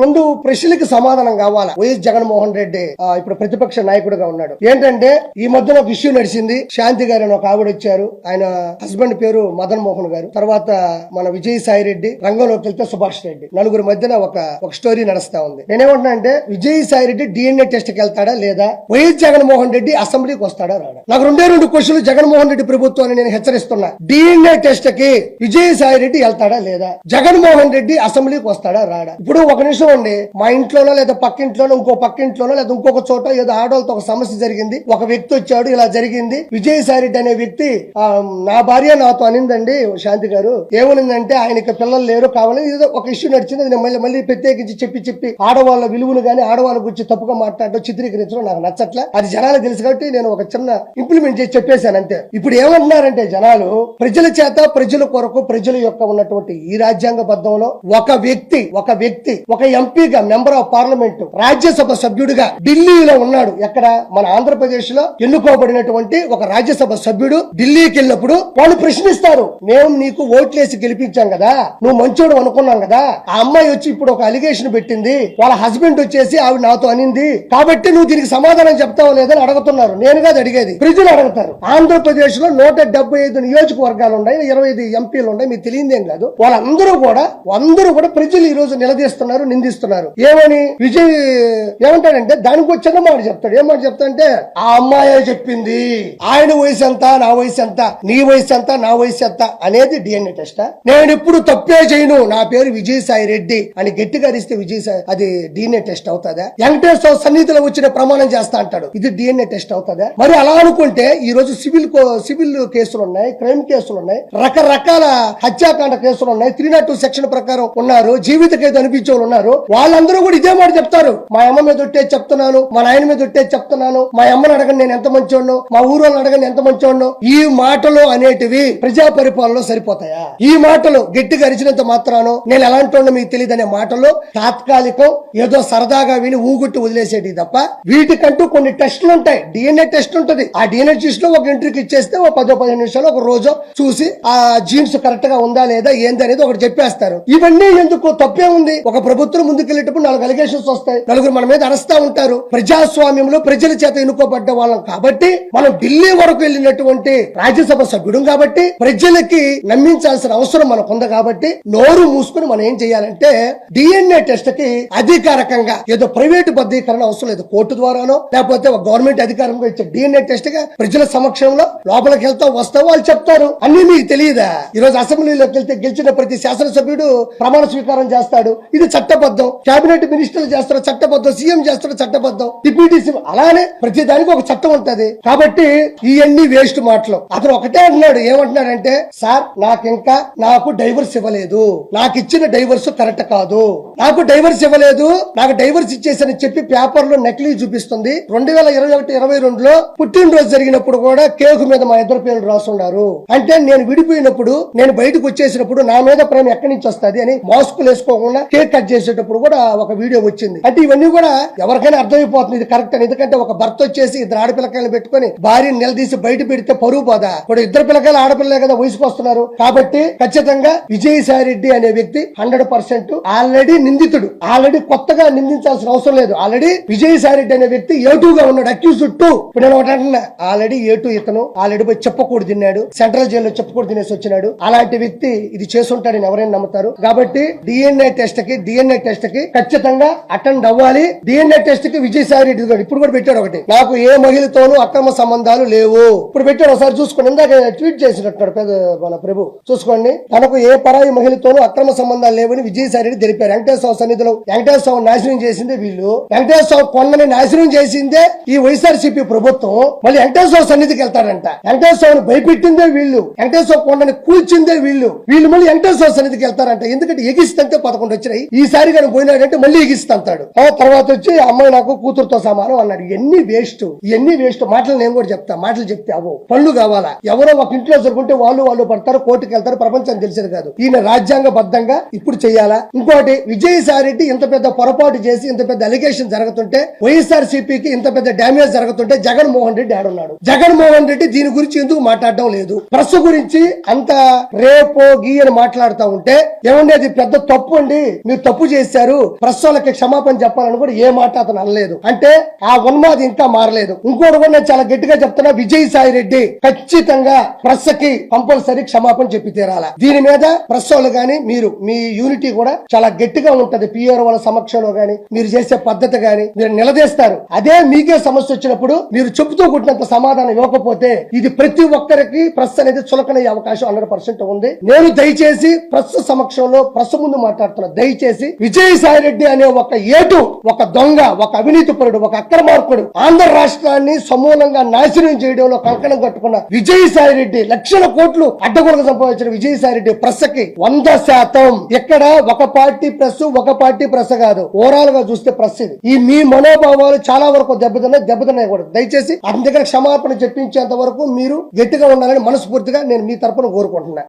రెండు ప్రశ్నలకి సమాధానం కావాలా. వైఎస్ జగన్మోహన్ రెడ్డి ఇప్పుడు ప్రతిపక్ష నాయకుడిగా ఉన్నాడు. ఏంటంటే ఈ మధ్యన ఒక ఇష్యూ నడిచింది. శాంతి గారు అని ఒక ఆవిడ వచ్చారు. ఆయన హస్బెండ్ పేరు మదన్ మోహన్ గారు. తర్వాత మన విజయసాయి రెడ్డి, రంగంలోకి వెళ్తే సుభాష్ రెడ్డి, నలుగురు మధ్యన ఒక స్టోరీ నడుస్తా ఉంది. నేనేమంటున్నా అంటే విజయసాయి రెడ్డి DNA టెస్ట్ కి వెళ్తాడా లేదా, వైఎస్ జగన్మోహన్ రెడ్డి అసెంబ్లీకి వస్తాడా రాడా? నాకు రెండు క్వశ్చన్లు జగన్మోహన్ రెడ్డి ప్రభుత్వాన్ని నేను హెచ్చరిస్తున్నా. DNA టెస్ట్ కి విజయసాయి రెడ్డి వెళ్తాడా లేదా, జగన్మోహన్ రెడ్డి అసెంబ్లీకి వస్తాడా రాడా? ఇప్పుడు ఒక నిమిషం అండి, మా ఇంట్లోనో లేదా పక్కింట్లోనో ఇంకో పక్కింట్లోనో లేదా ఇంకొక చోట ఏదో ఆడవాళ్ళతో ఒక సమస్య జరిగింది, ఒక వ్యక్తి వచ్చాడు, ఇలా జరిగింది. విజయసాయి రెడ్డి అనే వ్యక్తి నా భార్య నాతో అనిందండి శాంతి గారు, ఏమనిందంటే ఆయనకి పిల్లలు లేరు కావాలని ఏదో ఒక ఇష్యూ నడిచింది. అది మళ్ళీ ప్రత్యేకించి చెప్పి ఆడవాళ్ళ విలువను గానీ ఆడవాళ్ళ గురించి తప్పుగా మాట్లాడడం, చిత్రీకరించడం నాకు నచ్చట్లే. అది జనాలకు తెలుసు కాబట్టి నేను ఒక చిన్న ఇంప్లిమెంట్ చేసి చెప్పేశాను అంతే. ఇప్పుడు ఏమంటున్నారంటే జనాలు, ప్రజల చేత ప్రజల కొరకు ప్రజల యొక్క ఉన్నటువంటి ఈ రాజ్యాంగబద్ధంలో ఒక వ్యక్తి ఒక ఎంపీగా, మెంబర్ ఆఫ్ పార్లమెంట్, రాజ్యసభ సభ్యుడిగా ఢిల్లీలో ఉన్నాడు. ఎక్కడ? మన ఆంధ్రప్రదేశ్ లో ఎన్నుకోబడినటువంటి ఒక రాజ్యసభ సభ్యుడు ఢిల్లీకి వెళ్ళినప్పుడు వాళ్ళు ప్రశ్నిస్తారు, మేము నీకు ఓట్లేసి గెలిపించాం కదా, నువ్వు మంచోడు అనుకున్నాం కదా, ఆ అమ్మాయి వచ్చి ఇప్పుడు ఒక అలిగేషన్ పెట్టింది, వాళ్ళ హస్బెండ్ వచ్చేసి ఆవిడ నాతో అనింది, కాబట్టి నువ్వు దీనికి సమాధానం చెప్తావో లేదని అడుగుతున్నారు. నేను కాదు అడిగేది, ప్రజలు అడుగుతారు. ఆంధ్రప్రదేశ్ లో 175 నియోజకవర్గాలు ఉన్నాయి, 25 ఎంపీలు ఉన్నాయి, మీకు తెలియదేం కాదు. వాళ్ళందరూ కూడా ప్రజలు ఈ రోజు నిలదీస్తున్నారు, నిందిస్తున్నారు. ఏమని విజయ్ ఏమంటాడంటే దానికి వచ్చిన మాట చెప్తాడు. ఏం మాట చెప్తాడంటే, ఆ అమ్మాయి చెప్పింది, ఆయన వయసు ఎంత, నా వయసు ఎంత, నీ వయసు ఎంత, నా వయసు ఎంత అనేది DNA టెస్ట్. నేను ఇప్పుడు తప్పే చేయను, నా పేరు విజయసాయి రెడ్డి అని గట్టిగా అరిస్తే విజయసాయి అది DNA టెస్ట్ అవుతుందా? వెంకటేశ్వర సన్నిధిలో వచ్చిన ప్రమాణం చేస్తా అంటాడు, ఇది DNA టెస్ట్ అవుతుందా? మరి అలా అనుకుంటే ఈ రోజు సివిల్ కేసులు ఉన్నాయి, క్రైమ్ కేసులు ఉన్నాయి, రకరకాల హత్యాకాండ కేసులు ఉన్నాయి, 302 సెక్షన్ ప్రకారం ఉన్నారు, జీవిత ఖైదు అనిపించే వాళ్ళు ఉన్నారు. వాళ్ళందరూ కూడా ఇదే మాట చెప్తారు, మా అమ్మ మీద ఒట్టే చెప్తున్నాను, మా నాయన మీద ఒట్టే చెప్తున్నాను, మా అమ్మని అడగని నేను ఎంత మంచోడ్ను, మా ఊరోళ్ళని అడగని ఎంత మంచోడ్ను. ఈ మాటలు అనేటివి ప్రజా పరిపాలనలో సరిపోతాయా? ఈ మాటలు గట్టిగా అరిచినంత మాత్రాను నేను ఎలాంటి మీకు తెలియదు అనే మాటలు తాత్కాలికం, ఏదో సరదాగా విని ఊగుట్టు వదిలేసేటి తప్ప వీటికంటూ కొన్ని టెస్టులు ఉంటాయి. DNA టెస్ట్ ఉంటుంది. ఆ DNA టెస్ట్ లో ఒక ఎంట్రీకి ఇచ్చేస్తే ఒక 10-15 నిమిషాలు ఒక రోజు చూసి ఆ జీన్స్ కరెక్ట్ గా ఉందా లేదా ఏంది అనేది ఒకటి చెప్పేస్తారు. ఇవన్నీ ఎందుకు? తప్పే ఉంది. ఒక ప్రభుత్వం ముందుకెళ్ళేటప్పుడు 4 అలిగేషన్స్ వస్తాయి, నలుగురు మన మీద అరస్తా ఉంటారు. ప్రజాస్వామ్యంలో ప్రజల చేత ఎన్నుకోబడ్డ వాళ్ళం కాబట్టి, మనం ఢిల్లీ వరకు వెళ్ళినటువంటి రాజ్యసభ సభ్యుడు కాబట్టి ప్రజలకి నమ్మించాల్సిన అవసరం మనకుంది కాబట్టి నోరు మూసుకుని మనం ఏం చేయాలంటే DNA టెస్ట్ కి అధికారికంగా ఏదో ప్రైవేటు బద్దీకరణ అవసరం లేదు, కోర్టు ద్వారానో లేకపోతే ఒక గవర్నమెంట్ అధికారంగా ఇచ్చే DNA టెస్ట్ గా ప్రజల సమక్షంలో లోపలికి వెళ్తావు వస్తావు వాళ్ళు చెప్తారు. అన్ని మీకు తెలియదా? ఈ రోజు అసెంబ్లీలోకి వెళ్తే గెలిచిన ప్రతి శాసనసభ్యుడు ప్రమాణ స్వీకారం చేస్తాడు, ఇది చట్టబద్ధం. కేబినెట్ మినిస్టర్లు చేస్తారు చట్టబద్ధం, సీఎం చేస్తారు చట్టబద్ధం, డిప్యూటీ సీఎం, అలానే ప్రతి దానికి ఒక చట్టం ఉంటది. కాబట్టి ఇవన్నీ వేస్ట్ మాటలు. అతను ఒకటే అంటున్నాడు, ఏమంటున్నాడంటే, సార్ నాకు డైవర్స్ ఇవ్వలేదు, నాకు ఇచ్చిన డైవర్స్ కరెక్ట్ కాదు, నాకు డైవర్స్ ఇవ్వలేదు, నాకు డైవర్స్ ఇచ్చేసని చెప్పి పేపర్లో నకిలీ చూపిస్తుంది. 2021-22లో పుట్టినరోజు జరిగినప్పుడు కూడా కేకు మీద మా ఇద్దరు పేర్లు రాసున్నారు. అంటే నేను విడిపోయినప్పుడు, నేను బయటకు వచ్చేసినప్పుడు నా మీద ప్రేమ ఎక్కడి నుంచి వస్తుంది అని మాస్కులు వేసుకోకుండా కేక్ కట్ చేసేటప్పుడు కూడా ఒక వీడియో వచ్చింది. అంటే ఇవన్నీ కూడా ఎవరికైనా అర్థమైపోతుంది ఇది కరెక్ట్ అని. ఎందుకంటే ఒక భర్త వచ్చేసి ఇద్దరు ఆడపిల్లకాయలు పెట్టుకుని భార్యను నిలదీసి బయట పెడితే పరువు పోదా? ఇప్పుడు ఇద్దరు పిల్లకాయలు ఆడపిల్లలే కదా వయసుకు వస్తున్నారు. కాబట్టి ఖచ్చితంగా విజయసాయి రెడ్డి అనే వ్యక్తి 100% ఆల్రెడీ నిందితుడు. ఆల్రెడీ కొత్తగా నిందించాల్సిన అవసరం లేదు. ఆల్రెడీ విజయసాయి రెడ్డి అనే వ్యక్తి A2 గా ఉన్నాడు, అక్యూజ్డ్ 2. ఇప్పుడు నేను ఒకటి అంటున్నా, ఆల్రెడీ A2 ఇతను ఆల్రెడీ పోయి చెప్పకూడదు తిన్నాడు, సెంట్రల్ జైల్లో చెప్పకూడదు తినేసి వచ్చినాడు. అలాంటి వ్యక్తి ఇది చేసుంటాడని ఎవరైనా నమ్ముతారు? కాబట్టి DNA టెస్ట్ కి ఖచ్చితంగా అటెండ్ అవ్వాలి. DNA టెస్ట్ కి విజయసాయి రెడ్డి ఇప్పుడు కూడా పెట్టాడు ఒకటి, నాకు ఏ మహిళతోనూ అక్రమ సంబంధాలు లేవు. ఇప్పుడు పెట్టాడు, ఒకసారి చూసుకోండి. ఇందాక ట్వీట్ చేసినట్టు మన ప్రభు చూసుకోండి, తనకు ఏ పరాయి మహిళతోనూ అక్రమ సంబంధాలు లేవని విజయసాయి రెడ్డి తెలిపారు. వెంకటేశ్వర సన్నిధిలో వెంకటేశ్వర నాశనం చేసిందే వీళ్ళు, వెంకటేశ్వర కొండని నాశనం చేసిందే ఈ వైఎస్ఆర్సీపీ ప్రభుత్వం. మళ్ళీ వెంకటేశ్వర సన్నిధికి వెళ్తాడంట, వెంకటేశ్వరని భయపెట్టిందే వీళ్ళు, వెంకటేశ్వర కొండని కూల్చిందే వీళ్ళు మళ్ళీ వెంకటేశ్వర సన్నిధికి వెళ్తారంట. ఎందుకంటే ఎగిస్తంటే 11 వచ్చినాయి, ఈసారి కానీ పోయినాడంటే మళ్ళీ ఎగిస్తాంతాడు. తర్వాత వచ్చి అమ్మాయి నాకు కూతురుతో సమానం అన్నాడు. ఇవన్నీ వేస్ట్ మాటలు. నేను కూడా చెప్తా, మాటలు చెప్తే అవో పళ్ళు కావాలా? ఎవరో ఒక ఇంట్లో జరుగుంటే వాళ్ళు పడతారు, కోర్టుకు వెళ్తారు, ప్రపంచం తెలిసేది కాదు. ఈయన రాజ్యాంగబద్ధంగా ఇప్పుడు చెయ్యాలా? ఇంకోటి, విజయసాయి రెడ్డి ఇంత పెద్ద పొరపాటు చేసి ఇంత పెద్ద అలిగేషన్ జరుగుతుంటే, వైఎస్ఆర్సీపీకి ఇంత పెద్ద డ్యామేజ్ జరుగుతుంటే జగన్మోహన్ రెడ్డి ఆడున్నాడు. జగన్మోహన్ రెడ్డి దీని గురించి ఎందుకు మాట్లాడడం లేదు? ప్రెస్ గురించి అంత రేపో గీ అని మాట్లాడుతూ ఉంటే, ఏమండి అది పెద్ద తప్పు అండి, మీరు తప్పు చేసి చేశారు, ప్రెస్ వాళ్ళకి క్షమాపణ చెప్పాలని కూడా ఏ మాట అతను అనలేదు. అంటే ఆ ఉన్మాది ఇంకా మారలేదు. ఇంకోటి కూడా నేను చాలా గట్టిగా చెప్తున్నా, విజయసాయి రెడ్డి ఖచ్చితంగా ప్రెస్ కి కంపల్సరీ క్షమాపణ చెప్పి తీరాల. దీని మీద ప్రెస్ వాళ్ళు గాని మీరు మీ యూనిటీ కూడా చాలా గట్టిగా ఉంటది. పిఆర్ వాళ్ళ సమక్షంలో గాని మీరు చేసే పద్ధతి గాని మీరు నిలదీస్తారు. అదే మీకే సమస్య వచ్చినప్పుడు మీరు చెబుతూ కుట్టినంత సమాధానం ఇవ్వకపోతే ఇది ప్రతి ఒక్కరికి ప్రెస్ అనేది చులకనయ్యే అవకాశం 100% ఉంది. నేను దయచేసి ప్రెస్ సమక్షంలో ప్రెస్ ముందు మాట్లాడుతున్నా, దయచేసి విజయసాయి రెడ్డి అనే ఒక ఏటు, ఒక దొంగ, ఒక అవినీతిపరుడు, ఒక అక్రమార్కుడు ఆంధ్ర రాష్ట్రాన్ని సమూలంగా నాశనం చేయడంలో కంకణం కట్టుకున్న విజయసాయి రెడ్డి, లక్షల కోట్లు అడ్డగొడక సంపాదించిన విజయసాయి రెడ్డి ప్రెస్ కి 100% ఇక్కడ ఒక పార్టీ ప్రెస్ కాదు, ఓవరాల్ గా చూస్తే ప్రెస్ ఇది. ఈ మీ మనోభావాలు చాలా వరకు దెబ్బతిన్నాయి కూడా. దయచేసి అతని దగ్గర క్షమాపణ చెప్పించేంత వరకు మీరు గట్టిగా ఉండాలని మనస్ఫూర్తిగా నేను మీ తరపున కోరుకుంటున్నా.